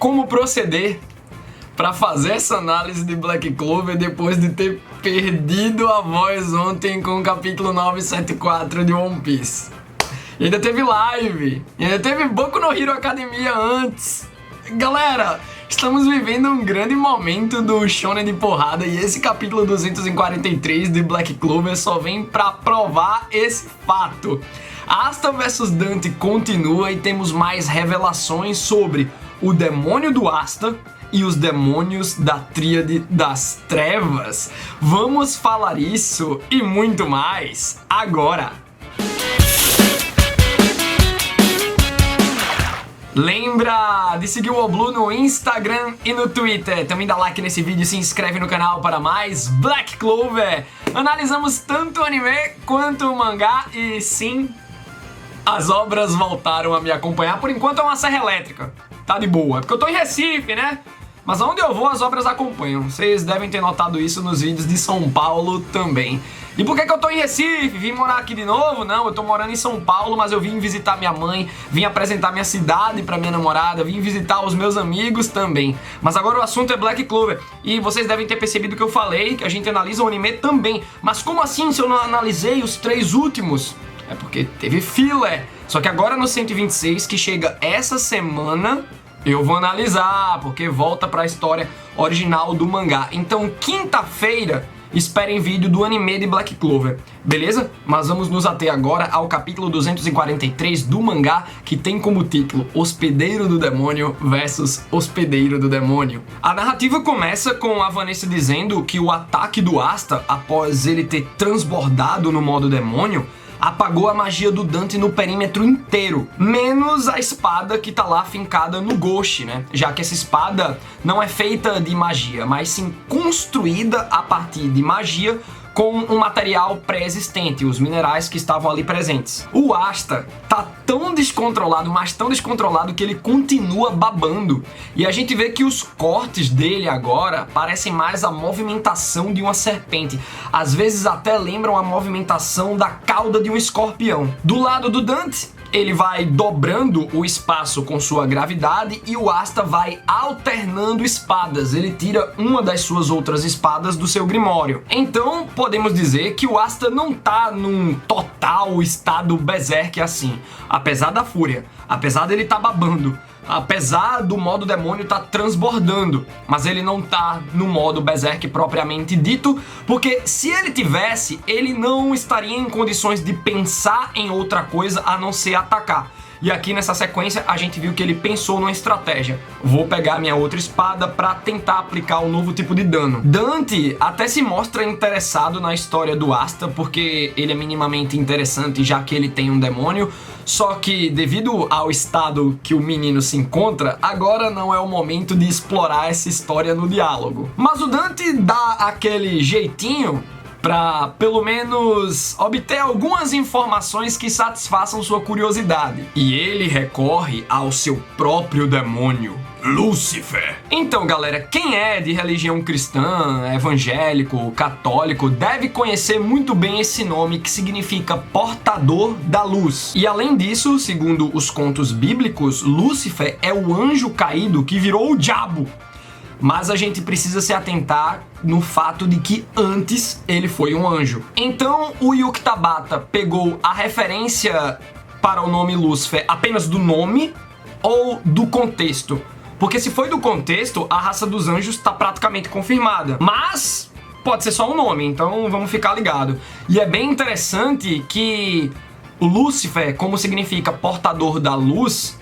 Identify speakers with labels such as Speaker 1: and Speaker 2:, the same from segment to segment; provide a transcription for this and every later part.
Speaker 1: como proceder para fazer essa análise de Black Clover depois de ter perdido a voz ontem com o capítulo 974 de One Piece. E ainda teve live, e ainda teve Boku no Hero Academia antes. Galera, estamos vivendo um grande momento do shonen de porrada e esse capítulo 243 de Black Clover só vem pra provar esse fato. Asta vs Dante continua e temos mais revelações sobre o demônio do Asta e os demônios da Tríade das Trevas. Vamos falar isso e muito mais agora! Lembra de seguir o Oblu no Instagram e no Twitter. Também dá like nesse vídeo e se inscreve no canal para mais Black Clover. Analisamos tanto o anime quanto o mangá e sim, as obras voltaram a me acompanhar. Por enquanto é uma serra elétrica, tá de boa, porque eu tô em Recife, né? Mas aonde eu vou as obras acompanham. Vocês devem ter notado isso nos vídeos de São Paulo também. E por que eu tô em Recife? Vim morar aqui de novo? Não, eu tô morando em São Paulo, mas eu vim visitar minha mãe, vim apresentar minha cidade pra minha namorada, vim visitar os meus amigos também. Mas agora o assunto é Black Clover. E vocês devem ter percebido que eu falei que a gente analisa o anime também. Mas como assim se eu não analisei os 3 últimos? É porque teve filler. Só que agora no 126, que chega essa semana, eu vou analisar, porque volta pra história original do mangá. Então, quinta-feira, esperem vídeo do anime de Black Clover, beleza? Mas vamos nos ater agora ao capítulo 243 do mangá, que tem como título Hospedeiro do Demônio versus Hospedeiro do Demônio. A narrativa começa com a Vanessa dizendo que o ataque do Asta, após ele ter transbordado no modo demônio, apagou a magia do Dante no perímetro inteiro, menos a espada que tá lá fincada no Ghost, né? Já que essa espada não é feita de magia, mas sim construída a partir de magia com um material pré-existente, os minerais que estavam ali presentes. O Asta tá tão descontrolado, mas tão descontrolado que ele continua babando. E a gente vê que os cortes dele agora parecem mais a movimentação de uma serpente. Às vezes até lembram a movimentação da cauda de um escorpião. Do lado do Dante, ele vai dobrando o espaço com sua gravidade e o Asta vai alternando espadas. Ele tira uma das suas outras espadas do seu grimório. Então, podemos dizer que o Asta não tá num total estado berserk assim. Apesar da fúria, apesar dele tá babando, apesar do modo demônio tá transbordando, mas ele não tá no modo berserk propriamente dito, porque se ele tivesse, ele não estaria em condições de pensar em outra coisa a não ser atacar. E aqui nessa sequência a gente viu que ele pensou numa estratégia. Vou pegar minha outra espada pra tentar aplicar um novo tipo de dano. Dante até se mostra interessado na história do Asta, porque ele é minimamente interessante já que ele tem um demônio. Só que devido ao estado que o menino se encontra, agora não é o momento de explorar essa história no diálogo. Mas o Dante dá aquele jeitinho para pelo menos obter algumas informações que satisfaçam sua curiosidade. E ele recorre ao seu próprio demônio, Lúcifer. Então, galera, quem é de religião cristã, evangélico, católico, deve conhecer muito bem esse nome que significa portador da luz. E além disso, segundo os contos bíblicos, Lúcifer é o anjo caído que virou o diabo. Mas a gente precisa se atentar no fato de que antes ele foi um anjo. Então o Yuki Tabata pegou a referência para o nome Lúcifer apenas do nome ou do contexto? Porque se foi do contexto, a raça dos anjos está praticamente confirmada. Mas pode ser só um nome, então vamos ficar ligado. E é bem interessante que o Lúcifer, como significa portador da luz,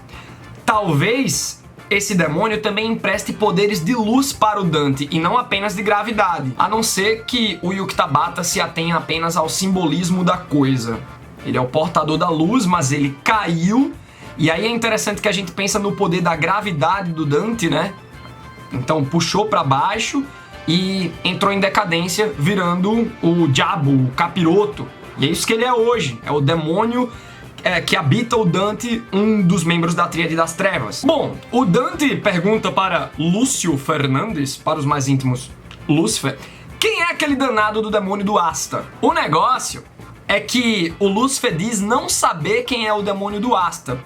Speaker 1: talvez esse demônio também empreste poderes de luz para o Dante e não apenas de gravidade, a não ser que o Yuki Tabata se atenha apenas ao simbolismo da coisa. Ele é o portador da luz, mas ele caiu, e aí é interessante que a gente pensa no poder da gravidade do Dante, né? Então puxou para baixo e entrou em decadência, virando o diabo, o capiroto. E é isso que ele é hoje, é o demônio que habita o Dante, um dos membros da Tríade das Trevas. Bom, o Dante pergunta para Lúcio Fernandes, para os mais íntimos, Lúcifer, quem é aquele danado do demônio do Asta? O negócio é que o Lúcifer diz não saber quem é o demônio do Asta.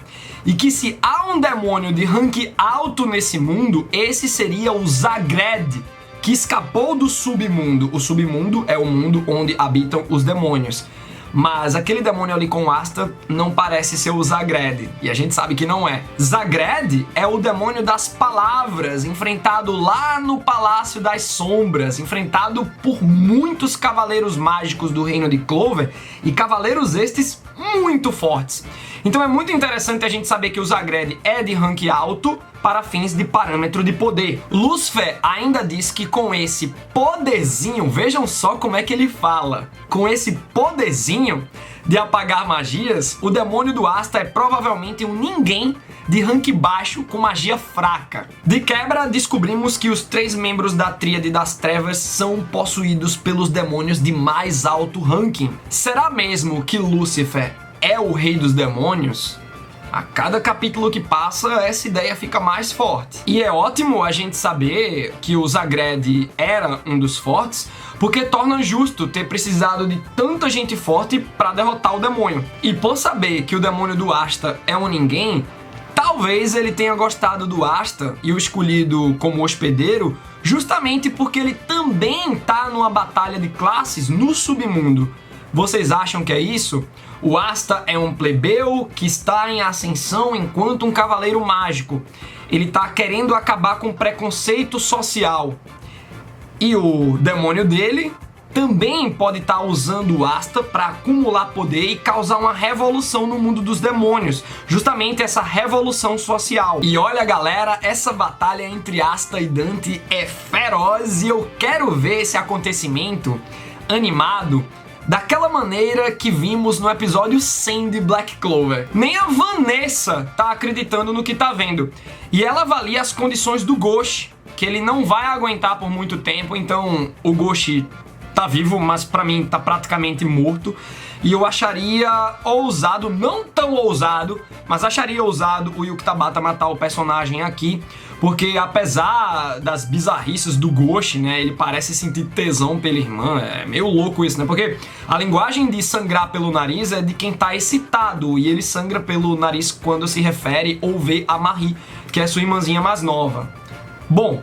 Speaker 1: e que se há um demônio de rank alto nesse mundo, esse seria o Zagred, que escapou do submundo. O submundo é o mundo onde habitam os demônios. Mas aquele demônio ali com Asta não parece ser o Zagred, e a gente sabe que não é. Zagred é o demônio das palavras, enfrentado lá no Palácio das Sombras, enfrentado por muitos cavaleiros mágicos do reino de Clover, e cavaleiros estes muito fortes. Então é muito interessante a gente saber que o Zagred é de rank alto para fins de parâmetro de poder. Lucifer ainda diz que com esse poderzinho, vejam só como é que ele fala, com esse poderzinho de apagar magias, o demônio do Asta é provavelmente um ninguém de rank baixo com magia fraca. De quebra, descobrimos que os 3 membros da Tríade das Trevas são possuídos pelos demônios de mais alto ranking. Será mesmo que Lúcifer é o rei dos demônios? A cada capítulo que passa, essa ideia fica mais forte. E é ótimo a gente saber que o Zagred era um dos fortes, porque torna justo ter precisado de tanta gente forte para derrotar o demônio. E por saber que o demônio do Asta é um ninguém, talvez ele tenha gostado do Asta e o escolhido como hospedeiro justamente porque ele também tá numa batalha de classes no submundo. Vocês acham que é isso? O Asta é um plebeu que está em ascensão enquanto um cavaleiro mágico. Ele está querendo acabar com o preconceito social. E o demônio dele também pode estar usando o Asta para acumular poder e causar uma revolução no mundo dos demônios. Justamente essa revolução social. E olha, galera, essa batalha entre Asta e Dante é feroz e eu quero ver esse acontecimento animado daquela maneira que vimos no episódio 100 de Black Clover. Nem a Vanessa tá acreditando no que tá vendo. E ela avalia as condições do Ghost, que ele não vai aguentar por muito tempo, então o Ghost tá vivo, mas pra mim tá praticamente morto. E eu acharia ousado, não tão ousado, mas acharia ousado o Yuki Tabata matar o personagem aqui, porque apesar das bizarrices do Ghost, né, ele parece sentir tesão pela irmã. É meio louco isso, né? Porque a linguagem de sangrar pelo nariz é de quem tá excitado, e ele sangra pelo nariz quando se refere ou vê a Marie, que é sua irmãzinha mais nova. Bom,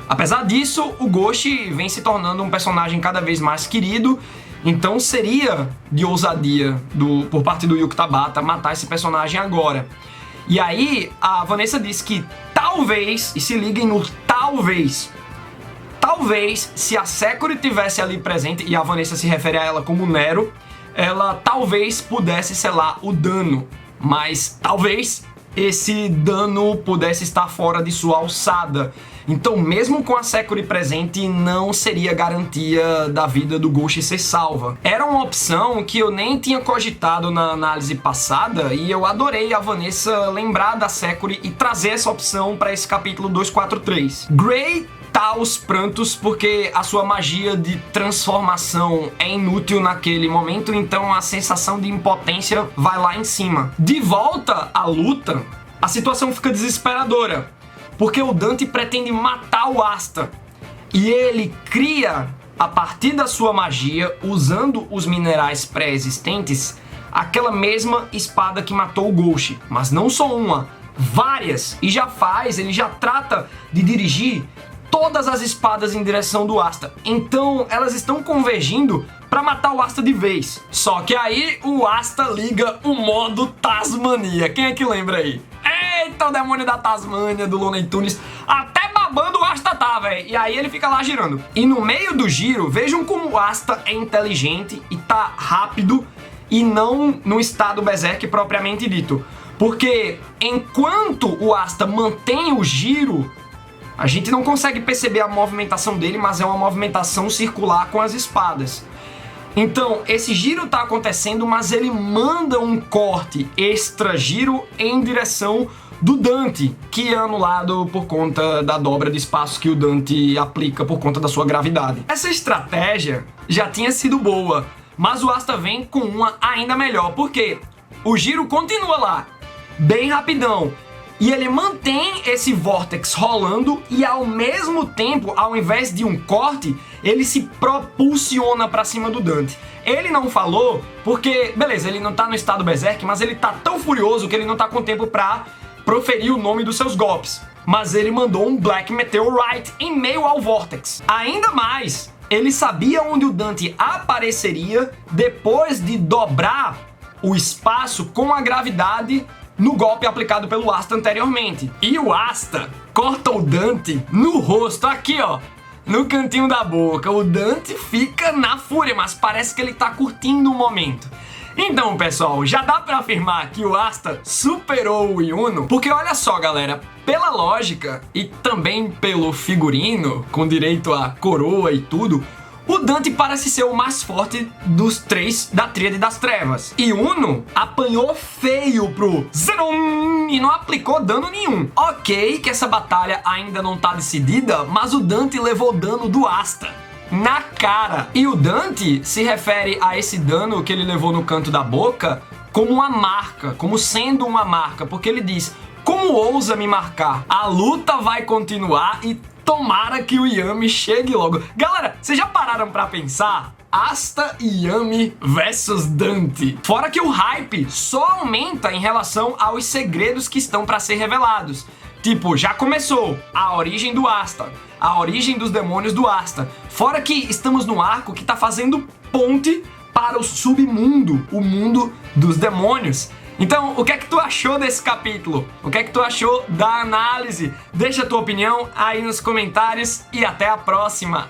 Speaker 1: apesar disso, o Ghost vem se tornando um personagem cada vez mais querido, então seria de ousadia por parte do Yuki Tabata matar esse personagem agora. E aí a Vanessa disse que talvez, e se liguem no talvez, se a Sakura tivesse ali presente, e a Vanessa se refere a ela como Nero, ela talvez pudesse selar o dano, mas talvez esse dano pudesse estar fora de sua alçada. Então, mesmo com a Sakura presente, não seria garantia da vida do Ghost ser salva. Era uma opção que eu nem tinha cogitado na análise passada, e eu adorei a Vanessa lembrar da Sakura e trazer essa opção para esse capítulo 243. Gray tá aos prantos porque a sua magia de transformação é inútil naquele momento, então a sensação de impotência vai lá em cima. De volta à luta, a situação fica desesperadora, porque o Dante pretende matar o Asta, e ele cria, a partir da sua magia, usando os minerais pré-existentes, aquela mesma espada que matou o Ghost, mas não só uma, várias, e ele já trata de dirigir todas as espadas em direção do Asta. Então elas estão convergindo para matar o Asta de vez. Só que aí o Asta liga o modo Tasmania. Quem é que lembra aí? Eita, o demônio da Tasmânia, do Looney Tunes. Até babando o Asta tá, velho. E aí ele fica lá girando. E no meio do giro, vejam como o Asta é inteligente e tá rápido e não no estado berserk propriamente dito. Porque enquanto o Asta mantém o giro, a gente não consegue perceber a movimentação dele, mas é uma movimentação circular com as espadas. Então, esse giro tá acontecendo, mas ele manda um corte extra giro em direção do Dante, que é anulado por conta da dobra de espaço que o Dante aplica por conta da sua gravidade. Essa estratégia já tinha sido boa, mas o Asta vem com uma ainda melhor, porque o giro continua lá, bem rapidão, E ele mantém esse vórtex rolando e ao mesmo tempo, ao invés de um corte, ele se propulsiona pra cima do Dante. Ele não falou porque, beleza, ele não tá no estado berserk, mas ele tá tão furioso que ele não tá com tempo pra proferir o nome dos seus golpes. Mas ele mandou um Black Meteorite em meio ao vórtex. Ainda mais, ele sabia onde o Dante apareceria depois de dobrar o espaço com a gravidade no golpe aplicado pelo Asta anteriormente. E o Asta corta o Dante no rosto, aqui ó, no cantinho da boca. O Dante fica na fúria, mas parece que ele tá curtindo o momento. Então, pessoal, já dá pra afirmar que o Asta superou o Yuno? Porque olha só, galera, pela lógica e também pelo figurino, com direito à coroa e tudo, o Dante parece ser o mais forte dos três da Tríade das Trevas. E Yuno apanhou feio pro Zenon e não aplicou dano nenhum. Ok que essa batalha ainda não tá decidida, mas o Dante levou dano do Asta na cara. E o Dante se refere a esse dano que ele levou no canto da boca como uma marca, como sendo uma marca, porque ele diz: como ousa me marcar? A luta vai continuar e tomara que o Yami chegue logo. Galera, vocês já pararam pra pensar? Asta e Yami versus Dante. Fora que o hype só aumenta em relação aos segredos que estão pra ser revelados. Tipo, já começou a origem do Asta, a origem dos demônios do Asta. Fora que estamos num arco que tá fazendo ponte para o submundo, o mundo dos demônios. Então, o que é que tu achou desse capítulo? O que é que tu achou da análise? Deixa a tua opinião aí nos comentários e até a próxima!